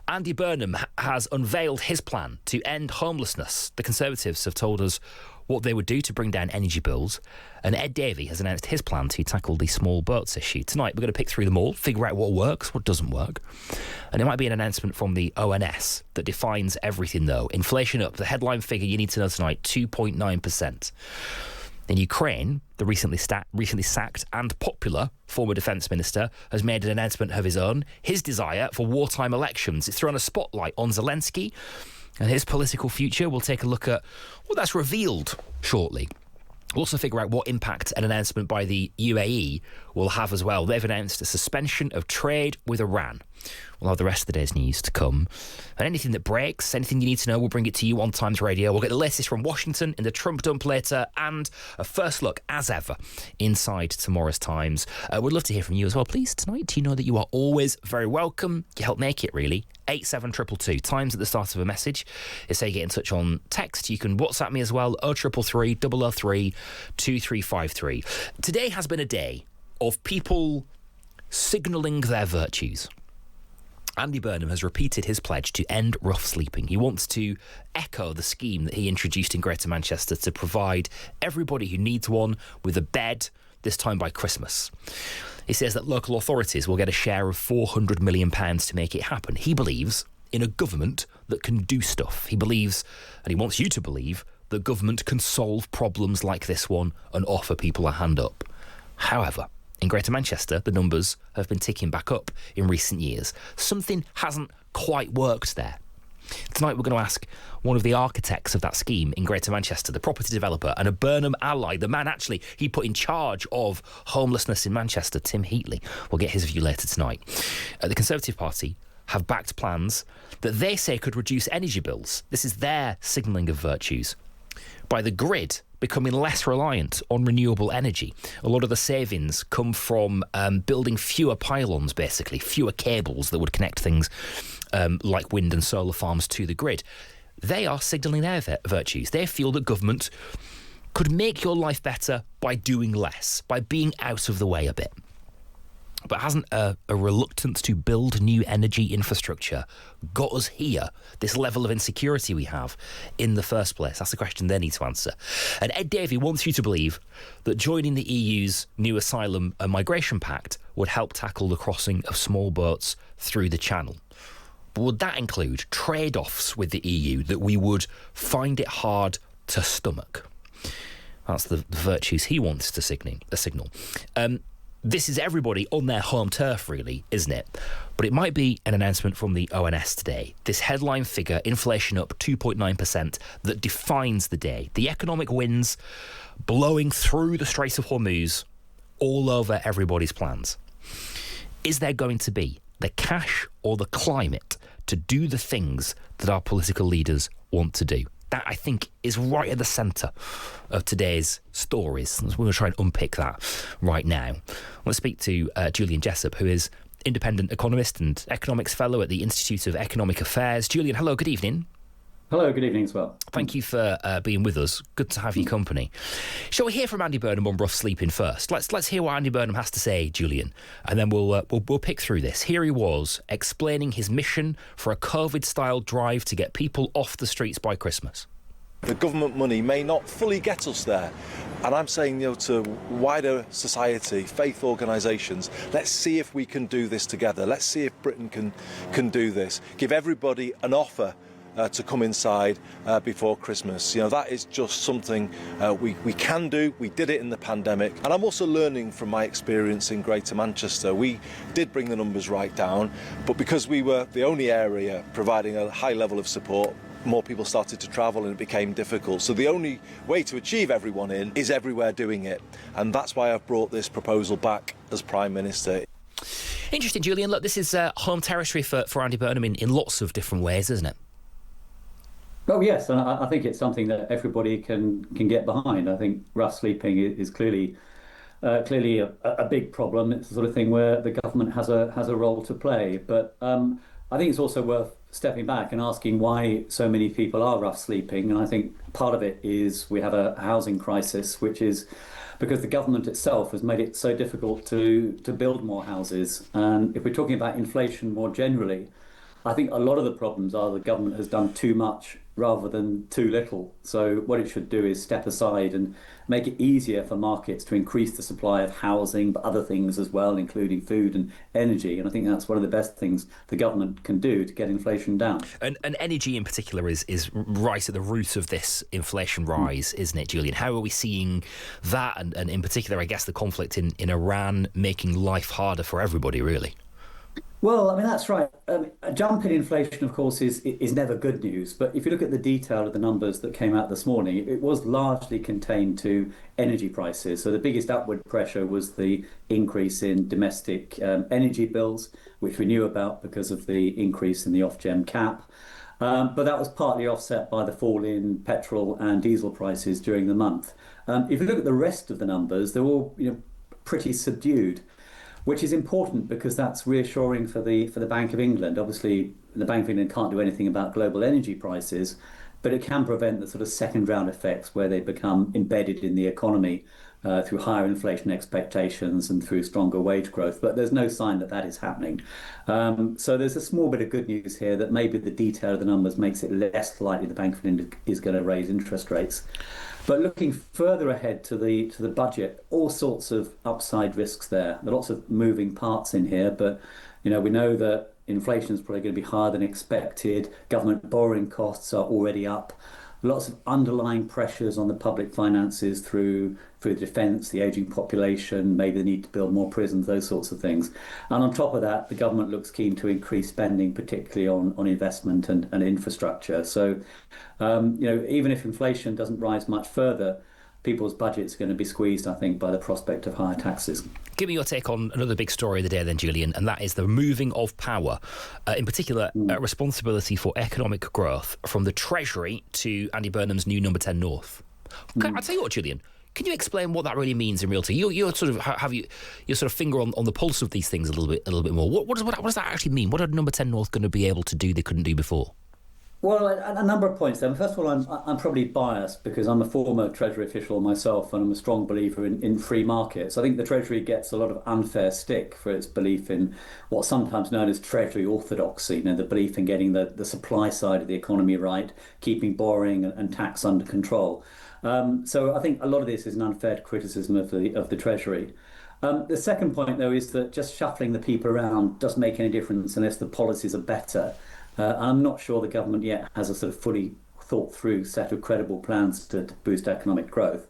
Andy Burnham has unveiled his plan to end homelessness. The Conservatives have told us what they would do to bring down energy bills. And Ed Davey has announced his plan to tackle the small boats issue. Tonight, we're going to pick through them all, figure out what works, what doesn't work. And it might be an announcement from the ONS that defines everything, though. Inflation up. The headline figure you need to know tonight, 2.9%. In Ukraine, the recently sacked and popular former defence minister has made an announcement of his own. His desire for wartime elections. It's thrown a spotlight on Zelensky and his political future. We'll take a look at what that's revealed shortly. We'll also figure out what impact an announcement by the UAE will have as well. They've announced a suspension of trade with Iran. We'll have the rest of the day's news to come. And anything that breaks, anything you need to know, we'll bring it to you on Times Radio. We'll get the latest from Washington in the Trump dump later, and a first look, as ever, inside tomorrow's Times. We'd love to hear from you as well, please. Tonight, you know that you are always very welcome. You help make it, really. 87222. Times at the start of a message. It's how you get in touch on text. You can WhatsApp me as well, 0333 003 2353. Today has been a day of people signalling their virtues. Andy Burnham has repeated his pledge to end rough sleeping. He wants to echo the scheme that he introduced in Greater Manchester to provide everybody who needs one with a bed, this time by Christmas. He says that local authorities will get a share of £400 million to make it happen. He believes in a government that can do stuff. He believes, and he wants you to believe, that government can solve problems like this one and offer people a hand up. However, in Greater Manchester, the numbers have been ticking back up in recent years. Something hasn't quite worked there. Tonight we're going to ask one of the architects of that scheme in Greater Manchester, the property developer and a Burnham ally, the man actually he put in charge of homelessness in Manchester, Tim Heatley. We'll get his view later tonight. The Conservative Party have backed plans that they say could reduce energy bills. This is their signalling of virtues. By the grid becoming less reliant on renewable energy. A lot of the savings come from building fewer pylons, basically, fewer cables that would connect things like wind and solar farms to the grid. They are signalling their virtues. They feel that government could make your life better by doing less, by being out of the way a bit. But hasn't a reluctance to build new energy infrastructure got us here, this level of insecurity we have in the first place? That's the question they need to answer. And Ed Davey wants you to believe that joining the EU's new Asylum and Migration Pact would help tackle the crossing of small boats through the Channel. But would that include trade-offs with the EU that we would find it hard to stomach? That's the virtues he wants to signal. This is everybody on their home turf, really, isn't it? But it might be an announcement from the ONS today. This headline figure, inflation up 2.9%, that defines the day. The economic winds blowing through the Strait of Hormuz all over everybody's plans. Is there going to be the cash or the climate to do the things that our political leaders want to do? That, I think, is right at the centre of today's stories. We're going to try and unpick that right now. Let's speak to Julian Jessop, who is independent economist and economics fellow at the Institute of Economic Affairs. Julian, hello, good evening. Hello, good evening as well. Thank you for being with us. Good to have your company. Shall we hear from Andy Burnham on rough sleeping first? Let's hear what Andy Burnham has to say, Julian, and then we'll pick through this. Here he was explaining his mission for a COVID-style drive to get people off the streets by Christmas. The government money may not fully get us there. And I'm saying, to wider society, faith organisations, let's see if we can do this together. Let's see if Britain can do this. Give everybody an offer to come inside before Christmas. That is just something we can do. We did it in the pandemic. And I'm also learning from my experience in Greater Manchester. We did bring the numbers right down, but because we were the only area providing a high level of support, more people started to travel and it became difficult. So the only way to achieve everyone in is everywhere doing it. And that's why I've brought this proposal back as Prime Minister. Interesting, Julian. Look, this is home territory for Andy Burnham in lots of different ways, isn't it? Well, yes, and I think it's something that everybody can get behind. I think rough sleeping is clearly a big problem. It's the sort of thing where the government has a role to play. But I think it's also worth stepping back and asking why so many people are rough sleeping. And I think part of it is we have a housing crisis, which is because the government itself has made it so difficult to build more houses. And if we're talking about inflation more generally, I think a lot of the problems are the government has done too much rather than too little. So what it should do is step aside and make it easier for markets to increase the supply of housing, but other things as well, including food and energy. And I think that's one of the best things the government can do to get inflation down. And energy in particular is right at the root of this inflation rise, isn't it, Julian? How are we seeing that, and in particular, I guess, the conflict in Iran making life harder for everybody, really? Well, I mean, that's right. A jump in inflation, of course, is never good news. But if you look at the detail of the numbers that came out this morning, it was largely contained to energy prices. So the biggest upward pressure was the increase in domestic energy bills, which we knew about because of the increase in the Ofgem cap. But that was partly offset by the fall in petrol and diesel prices during the month. If you look at the rest of the numbers, they're all pretty subdued, which is important because that's reassuring for the Bank of England. Obviously, the Bank of England can't do anything about global energy prices, but it can prevent the sort of second round effects where they become embedded in the economy through higher inflation expectations and through stronger wage growth. But there's no sign that that is happening. So there's a small bit of good news here that maybe the detail of the numbers makes it less likely the Bank of England is going to raise interest rates. But looking further ahead to the budget, all sorts of upside risks there. There are lots of moving parts in here, but we know that inflation is probably going to be higher than expected. Government borrowing costs are already up. Lots of underlying pressures on the public finances through defence, the ageing population, maybe the need to build more prisons, those sorts of things. And on top of that, the government looks keen to increase spending, particularly on investment and infrastructure. So, even if inflation doesn't rise much further, people's budgets are going to be squeezed, I think, by the prospect of higher taxes. Give me your take on another big story of the day then, Julian, and that is the moving of power, in particular, responsibility for economic growth from the Treasury to Andy Burnham's new Number 10 North. I'll tell you what, Julian, can you explain what that really means in real time? You sort of have your sort of finger on the pulse of these things a little bit more. What does that actually mean? What are Number 10 North going to be able to do they couldn't do before? Well, a number of points there. First of all, I'm probably biased because I'm a former Treasury official myself and I'm a strong believer in free markets. I think the Treasury gets a lot of unfair stick for its belief in what's sometimes known as Treasury orthodoxy, the belief in getting the supply side of the economy right, keeping borrowing and tax under control. So I think a lot of this is an unfair criticism of the Treasury. The second point, though, is that just shuffling the people around doesn't make any difference unless the policies are better. I'm not sure the government yet has a sort of fully thought through set of credible plans to boost economic growth.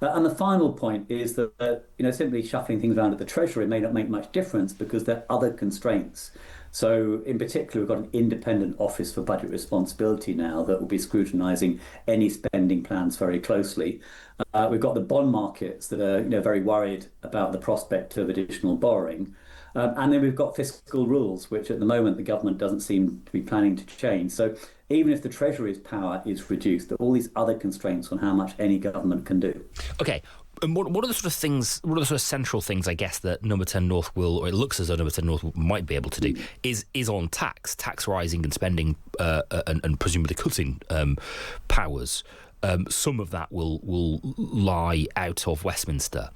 And the final point is that simply shuffling things around at the Treasury may not make much difference because there are other constraints. So in particular, we've got an independent Office for Budget Responsibility now that will be scrutinising any spending plans very closely. We've got the bond markets that are very worried about the prospect of additional borrowing. And then we've got fiscal rules, which at the moment the government doesn't seem to be planning to change. So even if the Treasury's power is reduced, there are all these other constraints on how much any government can do. Okay. And what are the sort of things, what are the sort of central things, I guess, that Number 10 North will, or it looks as though Number 10 North might be able to do, is on tax rising and spending and presumably cutting powers. Some of that will lie out of Westminster,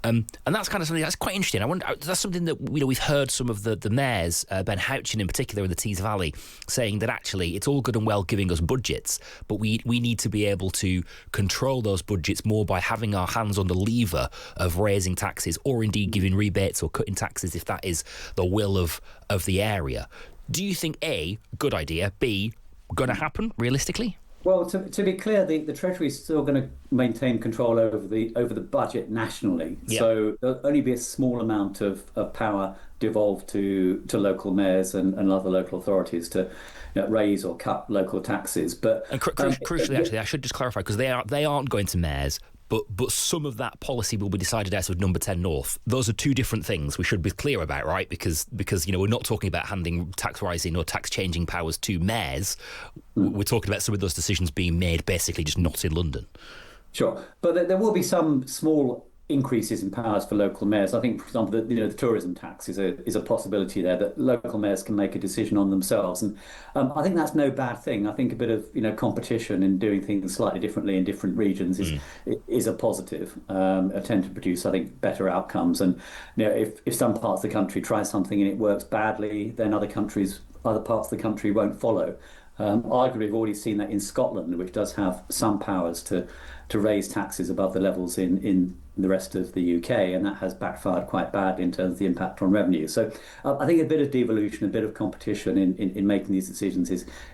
and that's kind of something that's quite interesting. I wonder, that's something that we've heard some of the mayors, Ben Houchin in particular in the Tees Valley, saying that actually it's all good and well giving us budgets, but we need to be able to control those budgets more by having our hands on the lever of raising taxes, or indeed giving rebates or cutting taxes if that is the will of the area. Do you think A, good idea, B, going to happen realistically? Well, to be clear, the Treasury is still going to maintain control over the budget nationally. Yeah. So there'll only be a small amount of power devolved to local mayors and other local authorities to raise or cut local taxes. But crucially, actually, I should just clarify, because they aren't going to mayors. But some of that policy will be decided out of Number 10 North. Those are two different things we should be clear about, right? Because we're not talking about handing tax rising or tax changing powers to mayors. We're talking about some of those decisions being made basically just not in London. Sure. But there will be some small increases in powers for local mayors. I think, for example, the tourism tax is a possibility there, that local mayors can make a decision on themselves, and I think that's no bad thing. I think a bit of competition in doing things slightly differently in different regions is a positive. Tend to produce, I think, better outcomes. And if some parts of the country try something and it works badly, then other countries other parts of the country won't follow. Arguably, we've already seen that in Scotland, which does have some powers to raise taxes above the levels in the rest of the UK, and that has backfired quite badly in terms of the impact on revenue. So I think a bit of devolution, a bit of competition in making these decisions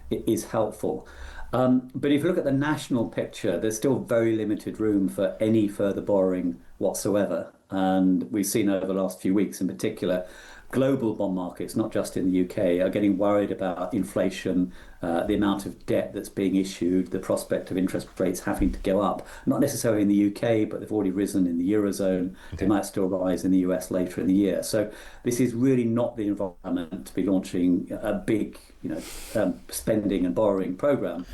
is helpful. But if you look at the national picture, there's still very limited room for any further borrowing whatsoever. And we've seen over the last few weeks in particular, global bond markets, not just in the UK, are getting worried about inflation, the amount of debt that's being issued, the prospect of interest rates having to go up, not necessarily in the UK, but they've already risen in the Eurozone. Okay. They might still rise in the US later in the year. So this is really not the environment to be launching a big, spending and borrowing programme.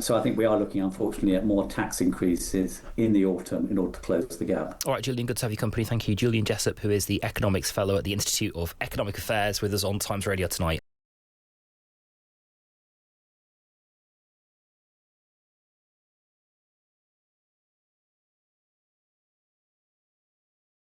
So I think we are looking, unfortunately, at more tax increases in the autumn in order to close the gap. All right, Julian, good to have your company. Thank you. Julian Jessop, who is the Economics Fellow at the Institute of Economic Affairs, with us on Times Radio tonight.